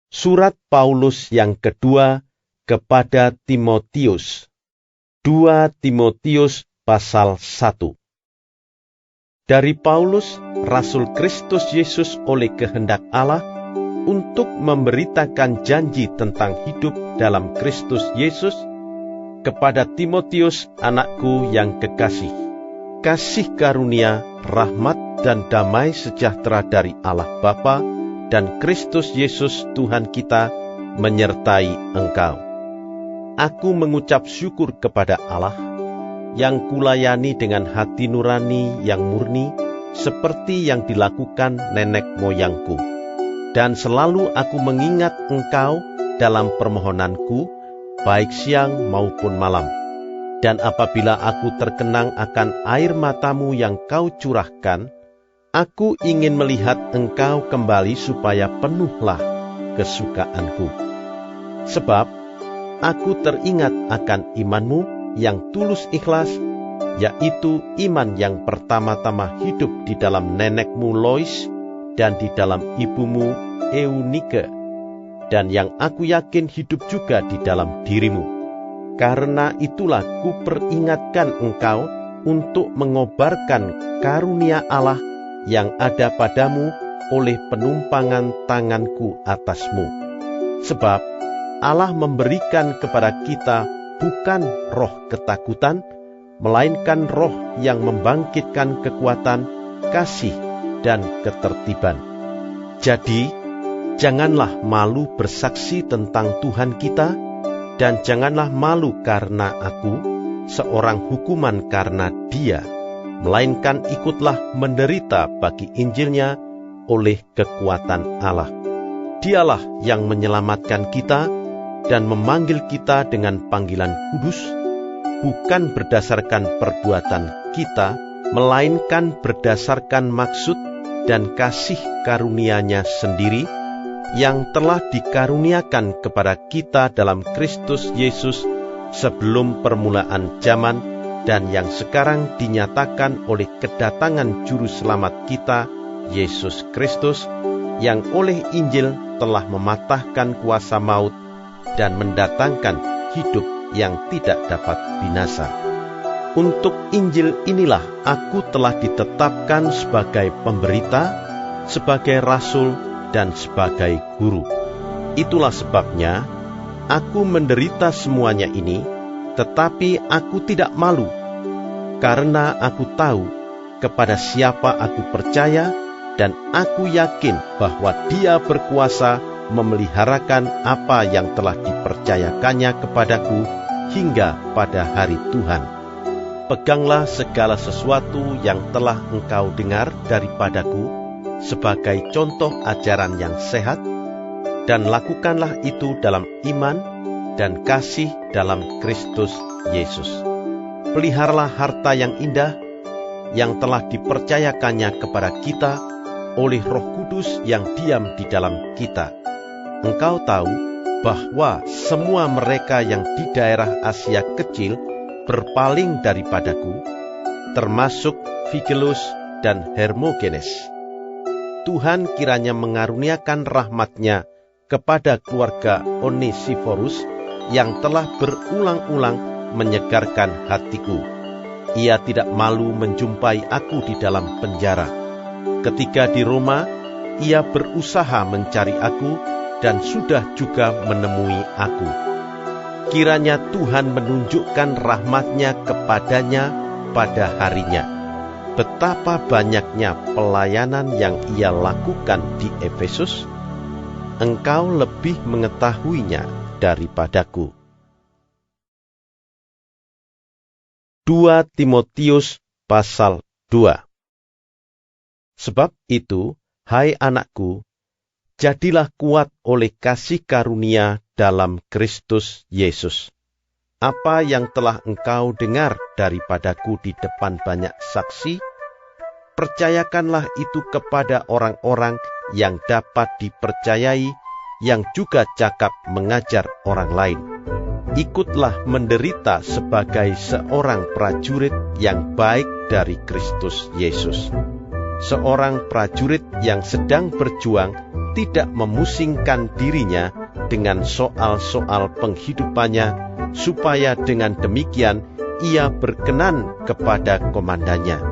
Surat Paulus yang kedua kepada Timotius. 2 Timotius pasal 1. Dari Paulus, Rasul Kristus Yesus oleh kehendak Allah, untuk memberitakan janji tentang hidup dalam Kristus Yesus, kepada Timotius anakku yang kekasih. Kasih karunia, rahmat dan damai sejahtera dari Allah Bapa dan Kristus Yesus Tuhan kita menyertai engkau. Aku mengucap syukur kepada Allah, yang kulayani dengan hati nurani yang murni, seperti yang dilakukan nenek moyangku. Dan selalu aku mengingat engkau dalam permohonanku, baik siang maupun malam. Dan apabila aku terkenang akan air matamu yang kau curahkan, aku ingin melihat engkau kembali supaya penuhlah kesukaanku. Sebab aku teringat akan imanmu yang tulus ikhlas, yaitu iman yang pertama-tama hidup di dalam nenekmu Lois dan di dalam ibumu Eunike, dan yang aku yakin hidup juga di dalam dirimu. Karena itulah kuperingatkan engkau untuk mengobarkan karunia Allah yang ada padamu oleh penumpangan tanganku atasmu. Sebab Allah memberikan kepada kita bukan roh ketakutan, melainkan roh yang membangkitkan kekuatan, kasih, dan ketertiban. Jadi, janganlah malu bersaksi tentang Tuhan kita, dan janganlah malu karena aku, seorang hukuman karena Dia, melainkan ikutlah menderita bagi Injilnya oleh kekuatan Allah. Dialah yang menyelamatkan kita dan memanggil kita dengan panggilan kudus, bukan berdasarkan perbuatan kita, melainkan berdasarkan maksud dan kasih karunia-Nya sendiri, yang telah dikaruniakan kepada kita dalam Kristus Yesus sebelum permulaan zaman, dan yang sekarang dinyatakan oleh kedatangan Juru Selamat kita, Yesus Kristus, yang oleh Injil telah mematahkan kuasa maut dan mendatangkan hidup yang tidak dapat binasa. Untuk Injil inilah aku telah ditetapkan sebagai pemberita, sebagai rasul, dan sebagai guru. Itulah sebabnya aku menderita semuanya ini, tetapi aku tidak malu, karena aku tahu kepada siapa aku percaya, dan aku yakin bahwa Dia berkuasa memeliharakan apa yang telah dipercayakannya kepadaku hingga pada hari Tuhan. Peganglah segala sesuatu yang telah engkau dengar daripadaku sebagai contoh ajaran yang sehat, dan lakukanlah itu dalam iman dan kasih dalam Kristus Yesus. Peliharalah harta yang indah yang telah dipercayakannya kepada kita oleh Roh Kudus yang diam di dalam kita. Engkau tahu bahwa semua mereka yang di daerah Asia Kecil berpaling daripadaku, termasuk Figelus dan Hermogenes. Tuhan kiranya mengaruniakan rahmat-Nya kepada keluarga Onesiforus yang telah berulang-ulang menyegarkan hatiku. Ia tidak malu menjumpai aku di dalam penjara. Ketika di Roma, ia berusaha mencari aku dan sudah juga menemui aku. Kiranya Tuhan menunjukkan rahmat-Nya kepadanya pada harinya. Betapa banyaknya pelayanan yang ia lakukan di Efesus, engkau lebih mengetahuinya daripadaku. 2 Timotius pasal 2. Sebab itu, hai anakku, jadilah kuat oleh kasih karunia dalam Kristus Yesus. Apa yang telah engkau dengar daripadaku di depan banyak saksi, percayakanlah itu kepada orang-orang yang dapat dipercayai, yang juga cakap mengajar orang lain. Ikutlah menderita sebagai seorang prajurit yang baik dari Kristus Yesus. Seorang prajurit yang sedang berjuang tidak memusingkan dirinya dengan soal-soal penghidupannya, supaya dengan demikian ia berkenan kepada komandannya.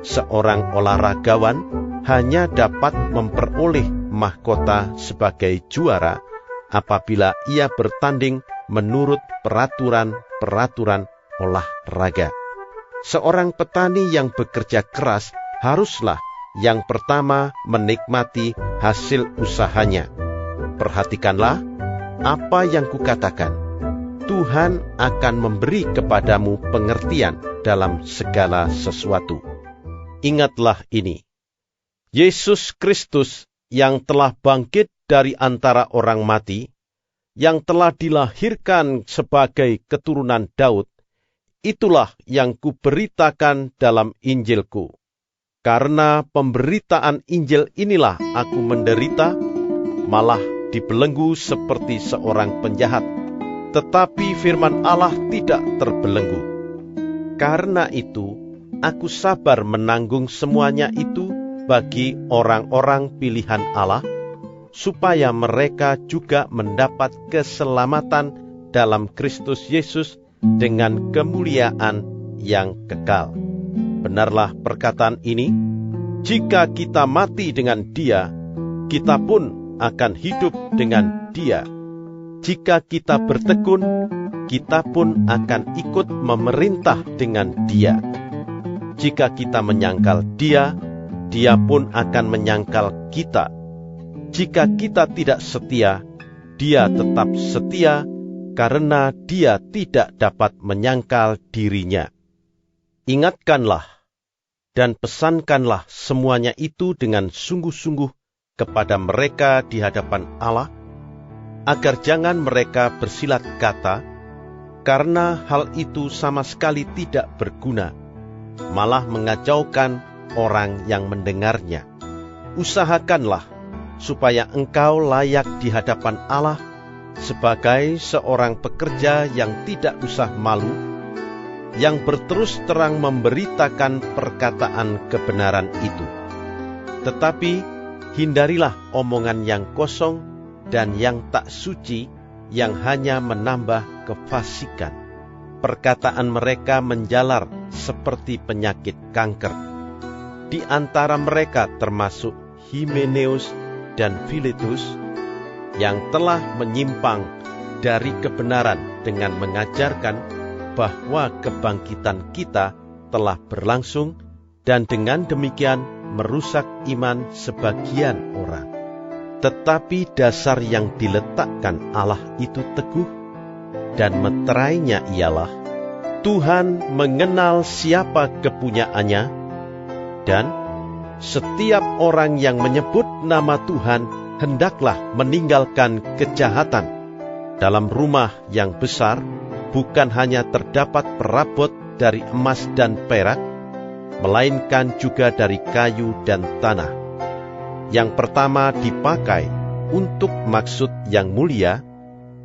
Seorang olahragawan hanya dapat memperoleh mahkota sebagai juara apabila ia bertanding menurut peraturan-peraturan olahraga. Seorang petani yang bekerja keras haruslah yang pertama menikmati hasil usahanya. Perhatikanlah apa yang kukatakan. Tuhan akan memberi kepadamu pengertian dalam segala sesuatu. Ingatlah ini. Yesus Kristus yang telah bangkit dari antara orang mati, yang telah dilahirkan sebagai keturunan Daud, itulah yang kuberitakan dalam Injilku. Karena pemberitaan Injil inilah aku menderita, malah dibelenggu seperti seorang penjahat. Tetapi firman Allah tidak terbelenggu. Karena itu, aku sabar menanggung semuanya itu bagi orang-orang pilihan Allah, supaya mereka juga mendapat keselamatan dalam Kristus Yesus dengan kemuliaan yang kekal. Benarlah perkataan ini, jika kita mati dengan Dia, kita pun akan hidup dengan Dia. Jika kita bertekun, kita pun akan ikut memerintah dengan Dia. Jika kita menyangkal Dia, Dia pun akan menyangkal kita. Jika kita tidak setia, Dia tetap setia, karena Dia tidak dapat menyangkal dirinya. Ingatkanlah dan pesankanlah semuanya itu dengan sungguh-sungguh kepada mereka di hadapan Allah, agar jangan mereka bersilat kata, karena hal itu sama sekali tidak berguna, malah mengacaukan orang yang mendengarnya. Usahakanlah supaya engkau layak di hadapan Allah sebagai seorang pekerja yang tidak usah malu, yang berterus terang memberitakan perkataan kebenaran itu. Tetapi hindarilah omongan yang kosong dan yang tak suci, yang hanya menambah kefasikan. Perkataan mereka menjalar seperti penyakit kanker. Di antara mereka termasuk Himeneus dan Filetus, yang telah menyimpang dari kebenaran dengan mengajarkan bahwa kebangkitan kita telah berlangsung, dan dengan demikian merusak iman sebagian orang. Tetapi dasar yang diletakkan Allah itu teguh, dan meterainya ialah Tuhan mengenal siapa kepunyaannya, dan setiap orang yang menyebut nama Tuhan hendaklah meninggalkan kejahatan. Dalam rumah yang besar bukan hanya terdapat perabot dari emas dan perak, melainkan juga dari kayu dan tanah. Yang pertama dipakai untuk maksud yang mulia,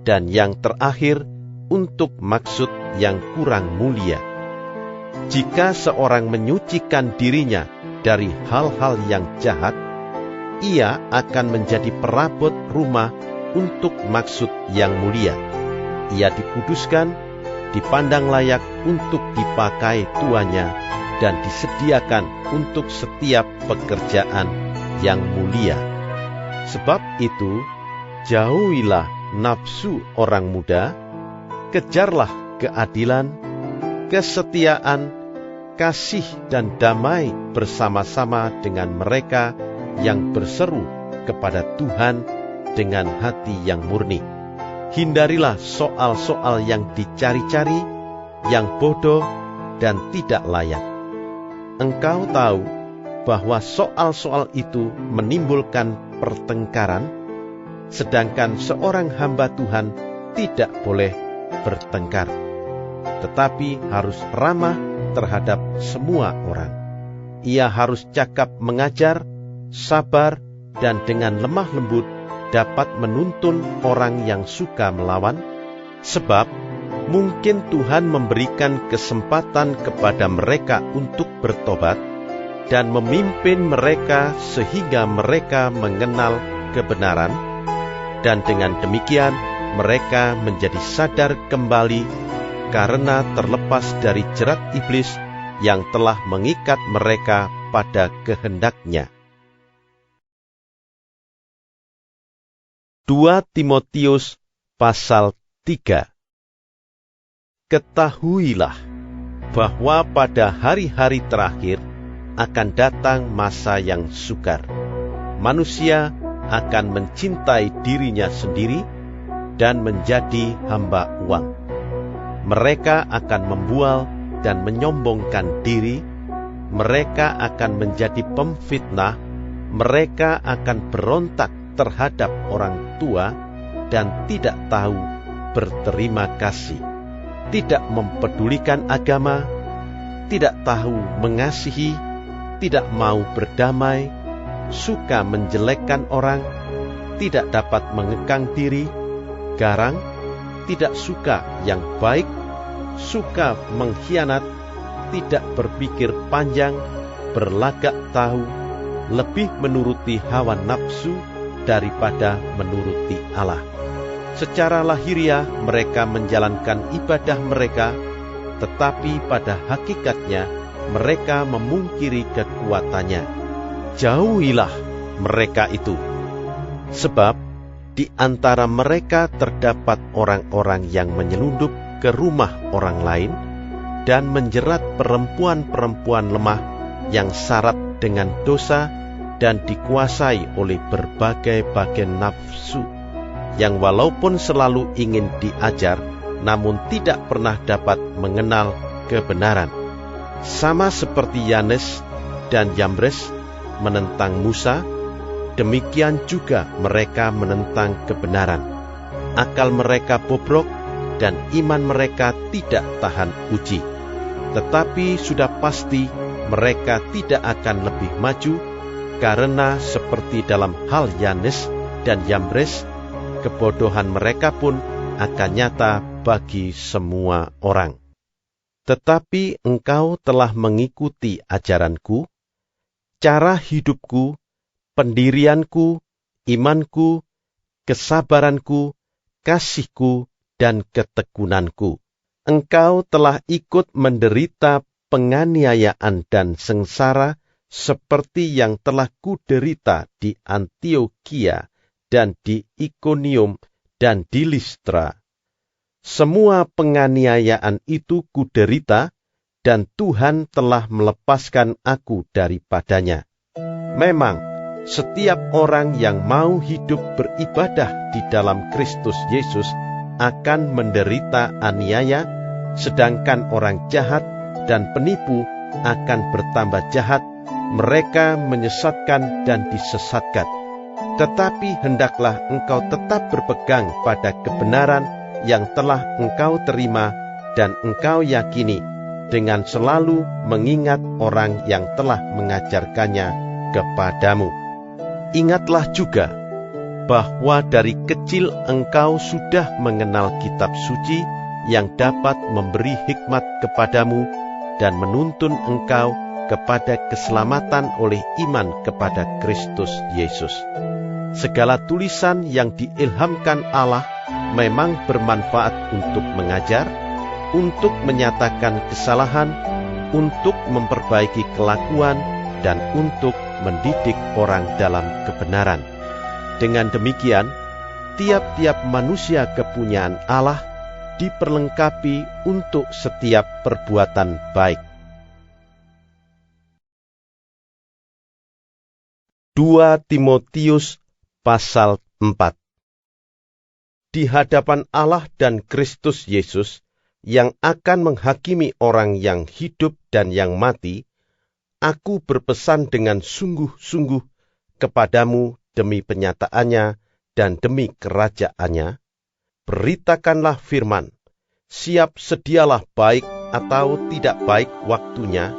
dan yang terakhir untuk maksud yang kurang mulia. Jika seorang menyucikan dirinya dari hal-hal yang jahat, ia akan menjadi perabot rumah untuk maksud yang mulia. Ia dikuduskan, dipandang layak untuk dipakai tuannya, dan disediakan untuk setiap pekerjaan yang mulia. Sebab itu, jauhilah nafsu orang muda, kejarlah keadilan, kesetiaan, kasih dan damai bersama-sama dengan mereka yang berseru kepada Tuhan dengan hati yang murni. Hindarilah soal-soal yang dicari-cari, yang bodoh dan tidak layak. Engkau tahu bahwa soal-soal itu menimbulkan pertengkaran, sedangkan seorang hamba Tuhan tidak boleh bertengkar, tetapi harus ramah terhadap semua orang. Ia harus cakap mengajar, sabar, dan dengan lemah lembut dapat menuntun orang yang suka melawan, sebab mungkin Tuhan memberikan kesempatan kepada mereka untuk bertobat dan memimpin mereka sehingga mereka mengenal kebenaran, dan dengan demikian mereka menjadi sadar kembali karena terlepas dari jerat iblis yang telah mengikat mereka pada kehendaknya. 2 Timotius pasal 3. Ketahuilah bahwa pada hari-hari terakhir akan datang masa yang sukar. Manusia akan mencintai dirinya sendiri dan menjadi hamba uang. Mereka akan membual dan menyombongkan diri. Mereka akan menjadi pemfitnah. Mereka akan berontak terhadap orang tua dan tidak tahu berterima kasih, tidak mempedulikan agama, tidak tahu mengasihi, tidak mau berdamai, suka menjelekkan orang, tidak dapat mengekang diri, garang, tidak suka yang baik, suka mengkhianat, tidak berpikir panjang, berlagak tahu, lebih menuruti hawa nafsu daripada menuruti Allah. Secara lahiriah mereka menjalankan ibadah mereka, tetapi pada hakikatnya mereka memungkiri kekuatannya. Jauhilah mereka itu, sebab di antara mereka terdapat orang-orang yang menyelundup ke rumah orang lain dan menjerat perempuan-perempuan lemah yang syarat dengan dosa dan dikuasai oleh berbagai-bagai nafsu, yang walaupun selalu ingin diajar, namun tidak pernah dapat mengenal kebenaran. Sama seperti Yanes dan Yambres menentang Musa, demikian juga mereka menentang kebenaran. Akal mereka bobrok dan iman mereka tidak tahan uji. Tetapi sudah pasti mereka tidak akan lebih maju, karena seperti dalam hal Yanes dan Yambres, kebodohan mereka pun akan nyata bagi semua orang. Tetapi engkau telah mengikuti ajaranku, cara hidupku, pendirianku, imanku, kesabaranku, kasihku, dan ketekunanku. Engkau telah ikut menderita penganiayaan dan sengsara seperti yang telah kuderita di Antiokhia dan di Ikonium dan di Listra. Semua penganiayaan itu kuderita, dan Tuhan telah melepaskan aku daripadanya. Memang, setiap orang yang mau hidup beribadah di dalam Kristus Yesus akan menderita aniaya, sedangkan orang jahat dan penipu akan bertambah jahat. Mereka menyesatkan dan disesatkan. Tetapi hendaklah engkau tetap berpegang pada kebenaran yang telah engkau terima dan engkau yakini, dengan selalu mengingat orang yang telah mengajarkannya kepadamu. Ingatlah juga bahwa dari kecil engkau sudah mengenal kitab suci yang dapat memberi hikmat kepadamu dan menuntun engkau kepada keselamatan oleh iman kepada Kristus Yesus. Segala tulisan yang diilhamkan Allah memang bermanfaat untuk mengajar, untuk menyatakan kesalahan, untuk memperbaiki kelakuan, dan untuk mendidik orang dalam kebenaran. Dengan demikian, tiap-tiap manusia kepunyaan Allah diperlengkapi untuk setiap perbuatan baik. 2 Timotius pasal 4. Di hadapan Allah dan Kristus Yesus yang akan menghakimi orang yang hidup dan yang mati, aku berpesan dengan sungguh-sungguh kepadamu demi penyataannya dan demi kerajaannya. Beritakanlah firman, siap sedialah baik atau tidak baik waktunya,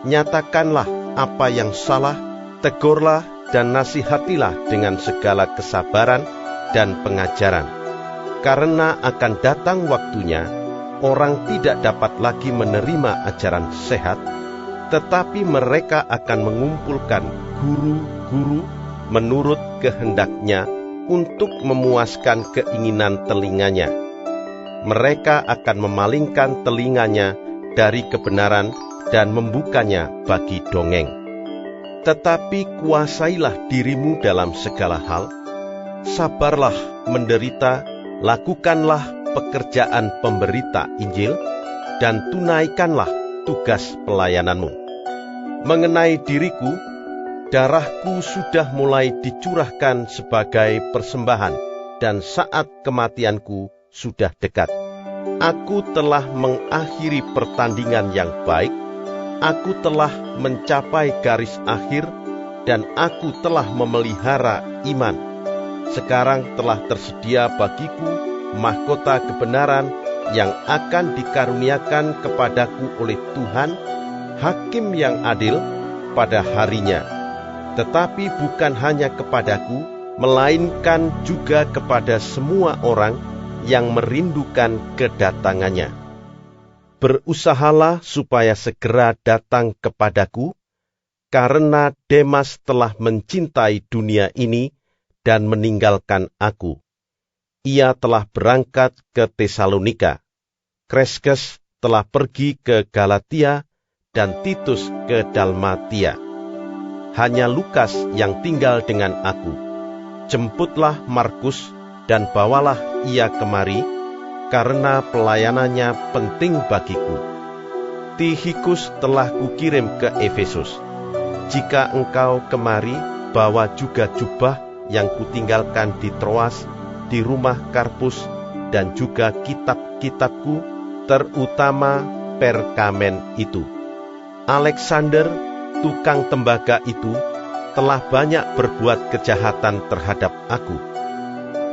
nyatakanlah apa yang salah, tegurlah dan nasihatilah dengan segala kesabaran dan pengajaran. Karena akan datang waktunya, orang tidak dapat lagi menerima ajaran sehat, tetapi mereka akan mengumpulkan guru-guru menurut kehendak-Nya untuk memuaskan keinginan telinganya. Mereka akan memalingkan telinganya dari kebenaran dan membukanya bagi dongeng. Tetapi kuasailah dirimu dalam segala hal, sabarlah menderita, lakukanlah pekerjaan pemberita Injil, dan tunaikanlah tugas pelayananmu. Mengenai diriku, darahku sudah mulai dicurahkan sebagai persembahan, dan saat kematianku sudah dekat. Aku telah mengakhiri pertandingan yang baik, aku telah mencapai garis akhir, dan aku telah memelihara iman. Sekarang telah tersedia bagiku mahkota kebenaran yang akan dikaruniakan kepadaku oleh Tuhan, Hakim yang adil, pada harinya. Tetapi bukan hanya kepadaku, melainkan juga kepada semua orang yang merindukan kedatangannya. Berusahalah supaya segera datang kepadaku, karena Demas telah mencintai dunia ini dan meninggalkan aku. Ia telah berangkat ke Tesalonika, Kreskes telah pergi ke Galatia, dan Titus ke Dalmatia. Hanya Lukas yang tinggal dengan aku. Jemputlah Markus dan bawalah ia kemari, karena pelayanannya penting bagiku. Tihikus telah kukirim ke Efesus. Jika engkau kemari, bawa juga jubah yang kutinggalkan di Troas, di rumah Karpus, dan juga kitab-kitabku, terutama perkamen itu. Alexander, tukang tembaga itu, telah banyak berbuat kejahatan terhadap aku.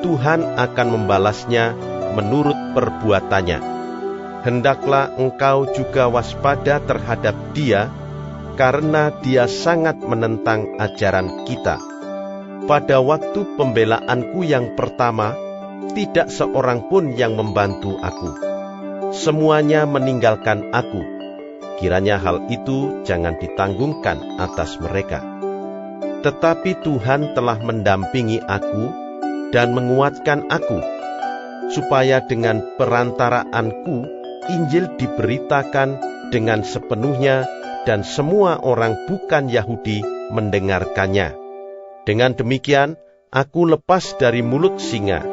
Tuhan akan membalasnya menurut perbuatannya. Hendaklah engkau juga waspada terhadap dia, karena dia sangat menentang ajaran kita. Pada waktu pembelaanku yang pertama, tidak seorang pun yang membantu aku. Semuanya meninggalkan aku. Kiranya hal itu jangan ditanggungkan atas mereka. Tetapi Tuhan telah mendampingi aku dan menguatkan aku, supaya dengan perantaraanku Injil diberitakan dengan sepenuhnya dan semua orang bukan Yahudi mendengarkannya. Dengan demikian, aku lepas dari mulut singa,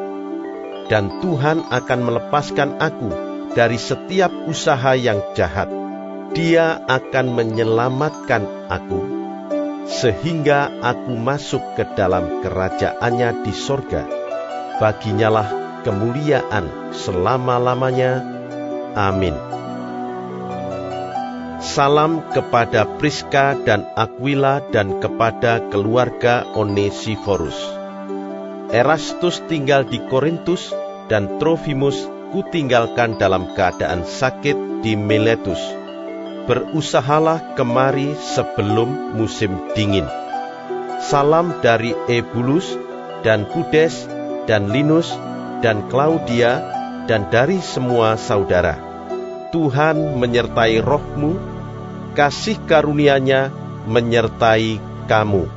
dan Tuhan akan melepaskan aku dari setiap usaha yang jahat. Dia akan menyelamatkan aku, sehingga aku masuk ke dalam kerajaannya di sorga. Baginyalah kemuliaan selama-lamanya. Amin. Salam kepada Priska dan Aquila dan kepada keluarga Onesiforus. Erastus tinggal di Korintus, dan Trofimus kutinggalkan dalam keadaan sakit di Miletus. Berusahalah kemari sebelum musim dingin. Salam dari Ebulus dan Pudes dan Linus dan Klaudia dan dari semua saudara. Tuhan menyertai rohmu, kasih karunia-Nya menyertai kamu.